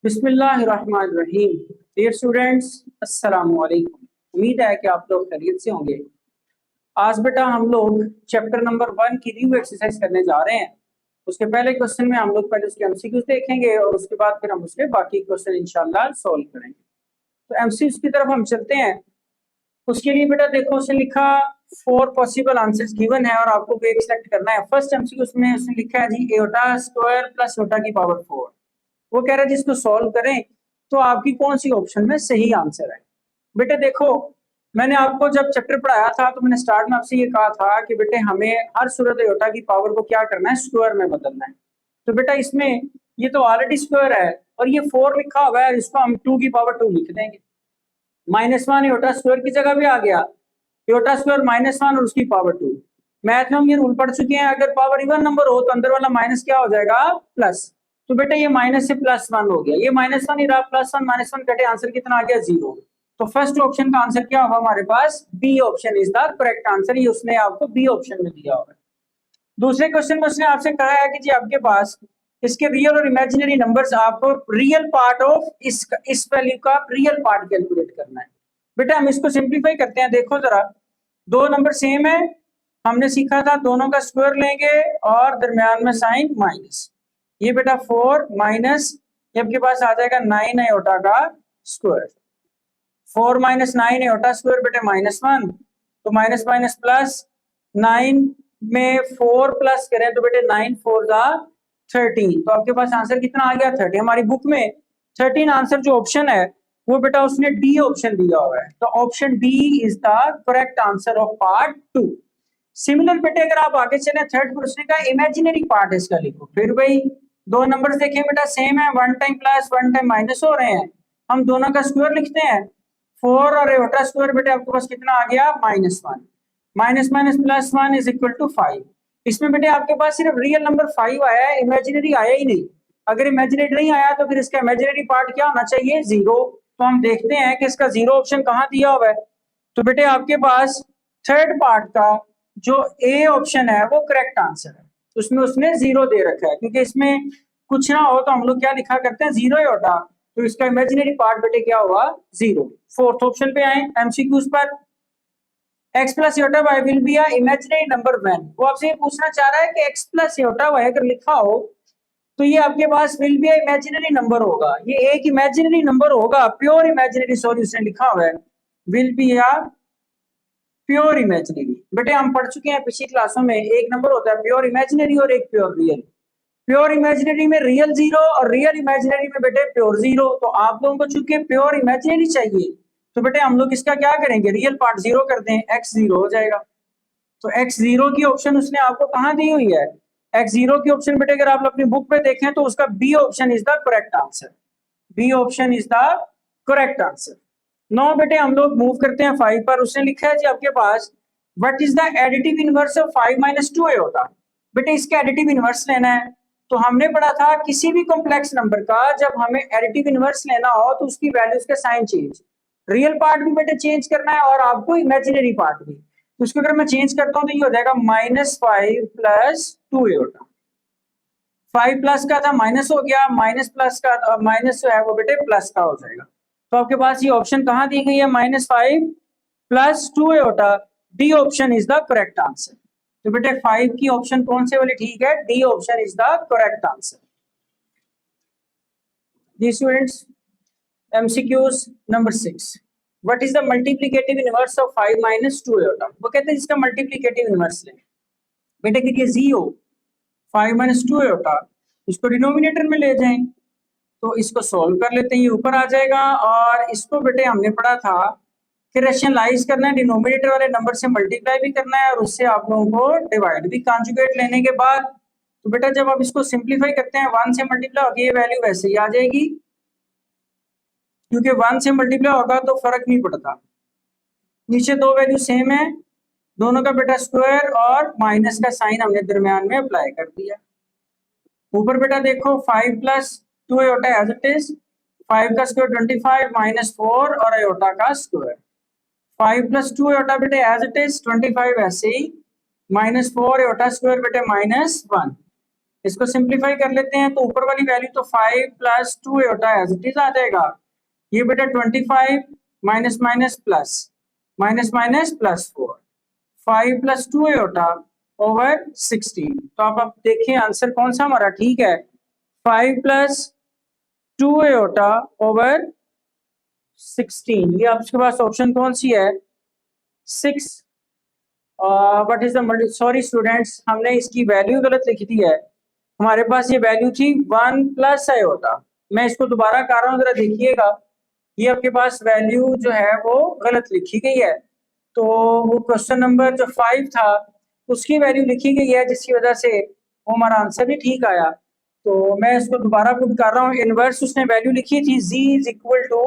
बिस्मिल्लाहिर्रहमानिर्रहीम। Dear students, अस्सलाम वालेकुम। उम्मीद है कि आप लोग खैरियत से होंगे। आज बेटा हम लोग चैप्टर नंबर 1 की रिव्यू एक्सरसाइज करने जा रहे हैं। उसके पहले क्वेश्चन में हम लोग पहले उसके एमसीक्यूज देखेंगे और उसके बाद फिर हम उसके बाकी क्वेश्चन इंशाल्लाह सॉल्व करेंगे। तो एमसीक्यूज की तरफ हम चलते हैं। उसके लिए बेटा देखो उसने लिखा 4 पॉसिबल आंसर्स गिवन है और आपको एक सिलेक्ट करना है। फर्स्ट एमसीक्यू में उसने लिखा है जी एटा स्क्वायर प्लस एटा की पावर 4। वो कह रहा है जिसको सॉल्व करें तो आपकी कौन सी ऑप्शन में सही आंसर है। बेटे देखो, मैंने आपको जब चैप्टर पढ़ाया था तो मैंने स्टार्ट में आपसे ये कहा था कि बेटे हमें हर सूरत एटा की पावर को क्या करना है, स्क्वायर में बदलना है। तो बेटा इसमें ये तो ऑलरेडी स्क्वायर है और ये 4 लिखा हुआ है, इसको हम 2 की पावर 2 लिख देंगे। -1 एटा स्क्वायर की जगह भी आ गया, एटा स्क्वायर -1 और उसकी पावर 2। मैथ में हम ये रूल पढ़ चुके हैं, अगर पावर इवन नंबर हो तो अंदर वाला माइनस क्या हो जाएगा, प्लस। तो बेटा ये माइनस से +1 हो गया, ये -1 ही रहा, +1 -1 कटे, आंसर कितना आ गया, 0। तो फर्स्ट ऑप्शन का आंसर क्या होगा हमारे पास, B option is the correct answer. ये उसने आपको बी ऑप्शन में दिया हुआ है। दूसरे क्वेश्चन में उसने आपसे कहा है कि जी आपके पास इसके रियल और इमेजिनरी नंबर्स, आपको रियल पार्ट ऑफ इस वैल्यू का रियल पार्ट कैलकुलेट करना है। बेटा हम इसको सिंप्लीफाई करते हैं। देखो जरा, दो नंबर सेम है, हमने सीखा था दोनों का स्क्वायर लेंगे और दरमियान में साइन माइनस। ये बेटा 4 माइनस, ये आपके पास आ जाएगा 9 एटा का स्क्वायर। 4 - 9 एटा स्क्वायर बेटे -1, तो माइनस माइनस प्लस, 9 में 4 प्लस करें तो बेटे 9 4 जा 13। तो आपके पास आंसर कितना आ गया, 30। हमारी बुक में 13 आंसर जो ऑप्शन है वो बेटा उसने डी ऑप्शन दिया हुआ है, तो option D is the correct answer of part 2। Similar बेटे अगर आप आगे चले, थर्ड क्वेश्चन का इमेजिनरी पार्ट इसका लिखो। फिर भाई दो नंबर्स देखें बेटा सेम है, 1 टाइम प्लस 1 टाइम माइनस हो रहे हैं, हम दोनों का स्क्वायर लिखते हैं। 4 और एटा स्क्वायर बेटे आपके पास कितना आ गया, -1। Minus minus +1 is equal to 5। इसमें बेटे आपके पास सिर्फ रियल नंबर 5 आया है, इमेजिनरी आया ही नहीं। अगर इमेजिनरी नहीं आया तो फिर इसका इमेजिनरी पार्ट क्या होना चाहिए, 0। तो हम देखते हैं कि इसका 0 ऑप्शन कहाँ दिया हुआ है। तो बेटे आपके पास थर्ड पार्ट का जो ए ऑप्शन है वो करेक्ट आंसर है, उसमें उसने 0 दे रखा है, क्योंकि इसमें कुछ ना हो तो हम लोग क्या लिखा करते हैं, 0 एटा। तो इसका इमेजिनरी पार्ट बेटे क्या हुआ, 0। फोर्थ ऑप्शन पे आए एमसीक्यूज पर। x plus iota y will be a imaginary number when. वो आपसे ये पूछना चाह रहा है कि x प्लस एटा y अगर लिखा हो तो ये आपके पास will be a imaginary number होगा, ये एक इमेजिनरी नंबर होगा, प्योर इमेजिनरी, सॉरी उसने लिखा हुआ है will be a pure imaginary. बेटे हम पढ़ चुके हैं पिछली क्लासों में, एक नंबर होता है प्योर इमेजिनरी और एक प्योर रियल। प्योर इमेजिनरी में रियल 0 और रियल इमेजिनरी में बेटे प्योर 0। तो आप लोगों को चूंकि प्योर इमेजिनरी चाहिए तो बेटे हम लोग इसका क्या करेंगे, रियल पार्ट 0 कर दें, x 0 हो जाएगा। तो x 0 की ऑप्शन उसने आपको कहाँ दी हुई है, x 0 की ऑप्शन बेटे अगर आप अपनी बुक पे देखें तो उसका B option is the correct answer. B option is the correct answer. No बेटे हम लोग मूव करते हैं 5 पर। उसने लिखा है जी आपके पास what is the additive inverse of 5 - 2 एटा। बेटे इसका एडिटिव इनवर्स लेना है। तो हमने पढ़ा था किसी भी कॉम्प्लेक्स नंबर का जब हमें एडिटिव इनवर्स लेना हो तो उसकी वैल्यूज का साइन चेंज, रियल पार्ट भी बेटे चेंज करना है और आपको इमेजिनरी पार्ट भी। तो उसको अगर मैं चेंज करता हूं तो ये हो जाएगा -5 + 2 एटा। 5 प्लस का था माइनस हो गया, माइनस प्लस का माइनस जो है वो बेटे प्लस का हो जाएगा। तो आपके पास ये ऑप्शन कहाँ दी गई है, -5 + 2 एटा। D option is the correct answer. तो बेटे 5 की ऑप्शन कौन से वाली ठीक है, D option is the correct answer. जी students, MCQs number 6, what is the multiplicative inverse of 5 - 2 एटा। वो कहते हैं इसका मल्टीप्लिकेटिव इनवर्स लें। बेटे कि ये जी हो 5 - 2 एटा, इसको डिनोमिनेटर में ले जाएं तो इसको सॉल्व कर लेते हैं, ये ऊपर आ जाएगा। और इसको बेटे हमने पढ़ा था कि रैशनलाइज करना है, डिनोमिनेटर वाले नंबर से मल्टीप्लाई भी करना है और उससे आप लोगों को डिवाइड भी, कॉन्जुगेट लेने के बाद। तो बेटा जब आप इसको सिंप्लीफाई करते हैं 1 से मल्टीप्लाई होगी, ये वैल्यू वैसे ही आ जाएगी, क्योंकि 1 से मल्टीप्लाई होगा तो फर्क नहीं पड़ता। नीचे दो वैल्यू सेम है, दोनों का बेटा स्क्वायर और माइनस का साइन हमने दरमियान में अप्लाई कर दिया। ऊपर बेटा देखो 5 + 2 एटा एज इट इज, 5 का स्क्वायर 25 - 4 और एटा का स्क्वायर। 5 + 2 एटा बेटे एज इट इज, 25 ऐसे ही, -4 एटा स्क्वायर बेटे -1। इसको सिंप्लीफाई कर लेते हैं तो ऊपर वाली वैल्यू तो 5 plus 2 iota as it is आ जाएगा। ये बेटा 25 minus minus plus minus minus plus 4 5 plus 2 iota over 16। तो आप अब देखिए आंसर कौन सा हमारा ठीक है, 5 प्लस 2 आयोटा ओवर 16। ये आपके पास ऑप्शन कौन सी है, 6। What is the, sorry students, हमने इसकी वैल्यू गलत लिखी थी है। हमारे पास ये वैल्यू थी 1 प्लस आयोटा। मैं इसको दोबारा कर रहा हूँ, जरा देखिएगा। ये आपके पास वैल्यू जो है वो गलत लिखी गई है। तो वो क्वेश्चन नंबर जो 5 था उसकी वैल्यू लिखी गई है, जिसकी वजह से वो हमारा आंसर भी ठीक आया। तो मैं इसको दोबारा पुट कर रहा हूँ। इनवर्स उसने वैल्यू लिखी थी z is equal to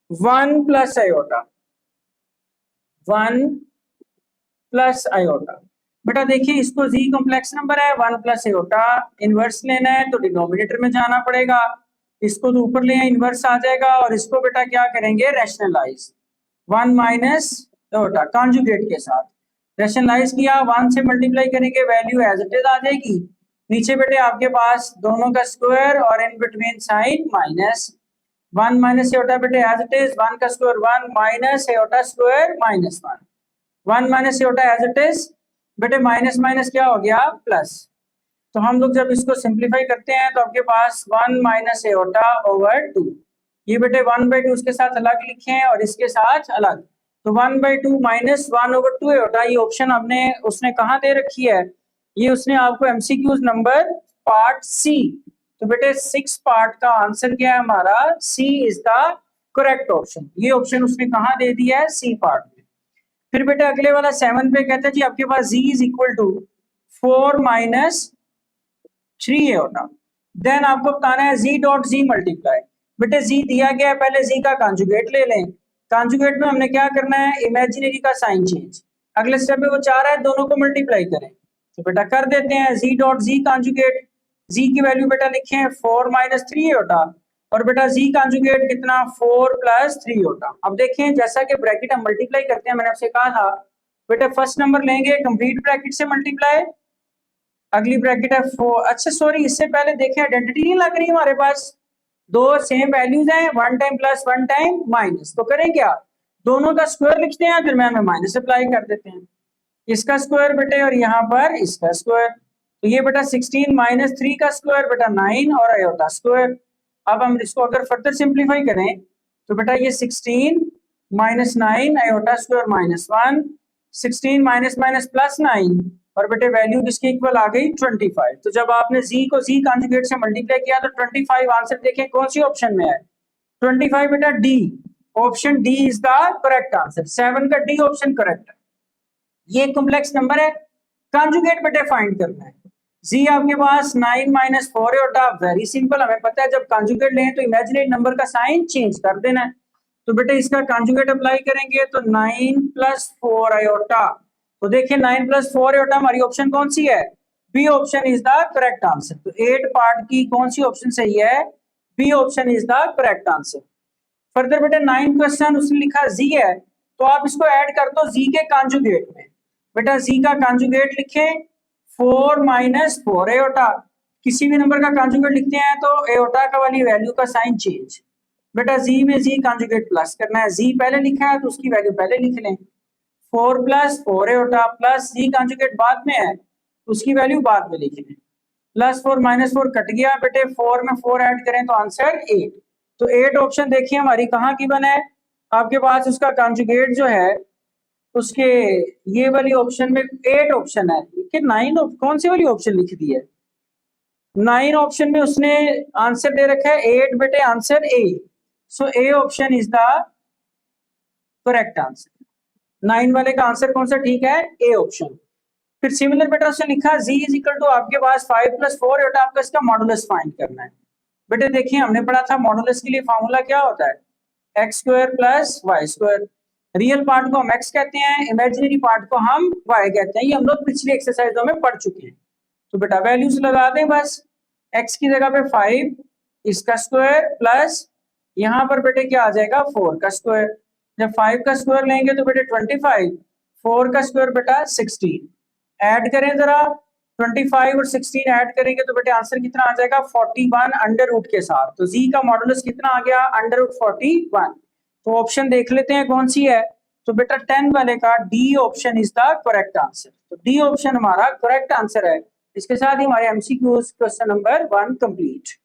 1 plus iota, 1 plus iota. बेटा देखिए इसको z कॉम्प्लेक्स नंबर है, 1 प्लस आयोटा इनवर्स लेना है तो डिनोमिनेटर में जाना पड़ेगा। इसको तो ऊपर ले इनवर्स आ जाएगा, और इसको बेटा क्या करेंगे, रैशनलाइज 1 माइनस आयोटा कॉन्जुगेट के साथ रैशनलाइज किया, 1 से मल्टीप्लाई करेंगे, वैल्यू एज इट इज आ जाएगी। नीचे बेटे आपके पास दोनों का स्क्वायर और in between sign minus 1 minus iota बेटे एज इट इज, 1 का square 1 minus iota square minus 1, 1 minus iota as it is बेटे, माइनस माइनस क्या हो गया प्लस। तो हम लोग जब इसको सिंप्लीफाई करते हैं तो आपके पास 1 माइनस आयोटा ओवर 2। ये बेटे 1/2 उसके साथ अलग लिखे हैं और इसके साथ अलग, तो 1/2 माइनस 1 ओवर 2 आयोटा। ये ऑप्शन हमने उसने कहाँ दे रखी है, ये उसने आपको एमसीक्यूज नंबर पार्ट सी। तो बेटे 6 पार्ट का आंसर क्या है हमारा, सी इज द करेक्ट ऑप्शन। ये ऑप्शन उसने कहाँ दे दिया है, सी पार्ट में। फिर बेटा अगले वाला 7 पे कहता है जी आपके पास z is equal to 4 minus 3 iota. Then आपको बताना है z डॉट z मल्टीप्लाई। बेटे z दिया गया है, पहले z का कॉन्जुगेट ले लें। कॉन्जुगेट में हमने क्या करना है, इमेजिनरी का साइन चेंज। अगले स्टेप में वो चाह रहा है दोनों को मल्टीप्लाई करें, तो बेटा कर देते हैं z dot z conjugate. z की वैल्यू बेटा लिखे हैं 4 माइनस 3 आयोटा, और बेटा z कॉन्जुगेट कितना 4 प्लस 3 होता। अब देखें जैसा कि ब्रैकेट हम मल्टीप्लाई करते हैं, मैंने आपसे कहा था बेटा फर्स्ट नंबर लेंगे कंप्लीट ब्रैकेट से मल्टीप्लाई, अगली ब्रैकेट है 4। अच्छा सॉरी, इससे पहले देखें आइडेंटिटी नहीं लग रही हमारे पास, दो सेम वैल्यूज हैं, 1 टाइम प्लस 1 टाइम माइनस। तो करें क्या, दोनों का स्क्वायर लिखते हैं, दरम्यान में माइनस अप्लाई कर देते हैं। इसका स्क्वायर बेटे और यहाँ पर इसका स्क्वायर, तो ये बेटा 16 माइनस 3 का स्क्वायर बेटा 9 और आयोटा स्क्वायर। अब हम इसको अगर फर्दर सिंप्लीफाई करें तो बेटा ये 16 minus 9 iota square minus 1, 16 minus minus plus 9, और बेटे वैल्यू किसके इक्वल आ गई 25। तो जब आपने z को z कॉन्जुगेट से मल्टीप्लाई किया तो 25 आंसर देखें कौन सी ऑप्शन में है, 25 बेटा D, option D is the correct answer. 7 का डी ऑप्शन करेक्ट है। ये कॉम्प्लेक्स नंबर है, कॉन्जुगेट बेटे फाइंड करना है। z आपके पास 9 माइनस 4 आयोटा, वेरी सिंपल, हमें पता है जब कॉन्जुगेट लें तो इमेजिनरी नंबर का साइन चेंज कर देना है। तो बेटे इसका कॉन्जुगेट अप्लाई करेंगे तो 9 प्लस 4 आयोटा। तो देखिए 9 प्लस 4 आयोटा हमारी ऑप्शन कौन सी है, B option is the correct answer. तो 8 पार्ट की कौन सी ऑप्शन सही है, B option is the correct answer. Further बेटे 9 क्वेश्चन उसने लिखा z है, तो आप इसको ऐड कर दो z के कॉन्जुगेट में। बेटा z का कॉन्जुगेट लिखे 4 माइनस 4 एओटा, किसी भी नंबर का कॉन्जुगेट लिखते हैं तो एओटा का वाली वैल्यू का साइन चेंज। बेटा z में z कॉन्जुगेट प्लस करना है, z पहले लिखा है तो उसकी वैल्यू पहले लिख लें, 4 plus 4 aorta plus z conjugate बाद में है उसकी वैल्यू बाद में लिख लें, प्लस 4 माइनस 4 कट गया बेटे, 4 में 4 ऐड करें तो आंसर 8। तो 8 ऑप्शन देखिए हमारी कहाँ की बना है, आपके पास उसका कॉन्जुगेट जो है उसके ये वाली ऑप्शन में 8 ऑप्शन है कि 9 कौन सी वाली ऑप्शन लिख दी है, 9 ऑप्शन में उसने आंसर दे रखा है 8 बेटे, answer A. So A option is the correct answer. 9 वाले का आंसर कौन सा ठीक है, ए ऑप्शन। फिर सिमिलर बेटा उसने लिखा z इज इक्वल टू आपके पास 5 प्लस 4 बेटा आपका इसका मॉडुलस फाइंड करना है। बेटे देखिए हमने पढ़ा था मॉडुलस के लिए फॉर्मूला क्या होता है, x square plus y square. Real part को हम x कहते हैं, इमेजिनरी पार्ट को हम y कहते हैं, ये हम लोग पिछली एक्सरसाइजों में पढ़ चुके हैं। तो बेटा वैल्यूज लगा दें बस, x की जगह पे 5 इसका स्क्वायर प्लस यहाँ पर बेटे क्या आ जाएगा 4 का स्क्वायर। जब 5 का स्क्वायर लेंगे तो बेटे 25, 4 का स्क्वायर बेटा 16, ऐड करें जरा 25 और 16 ऐड करेंगे तो बेटे आंसर कितना आ जाएगा 41 अंडर रूट के साथ। तो जी का मॉडुलस कितना आ गया अंडर रूट 41। तो ऑप्शन देख लेते हैं कौन सी है। तो बेटा 10 वाले का D option is the correct answer. तो डी ऑप्शन हमारा करेक्ट आंसर है। इसके साथ ही हमारे एमसीक्यूज क्वेश्चन नंबर 1 कंप्लीट।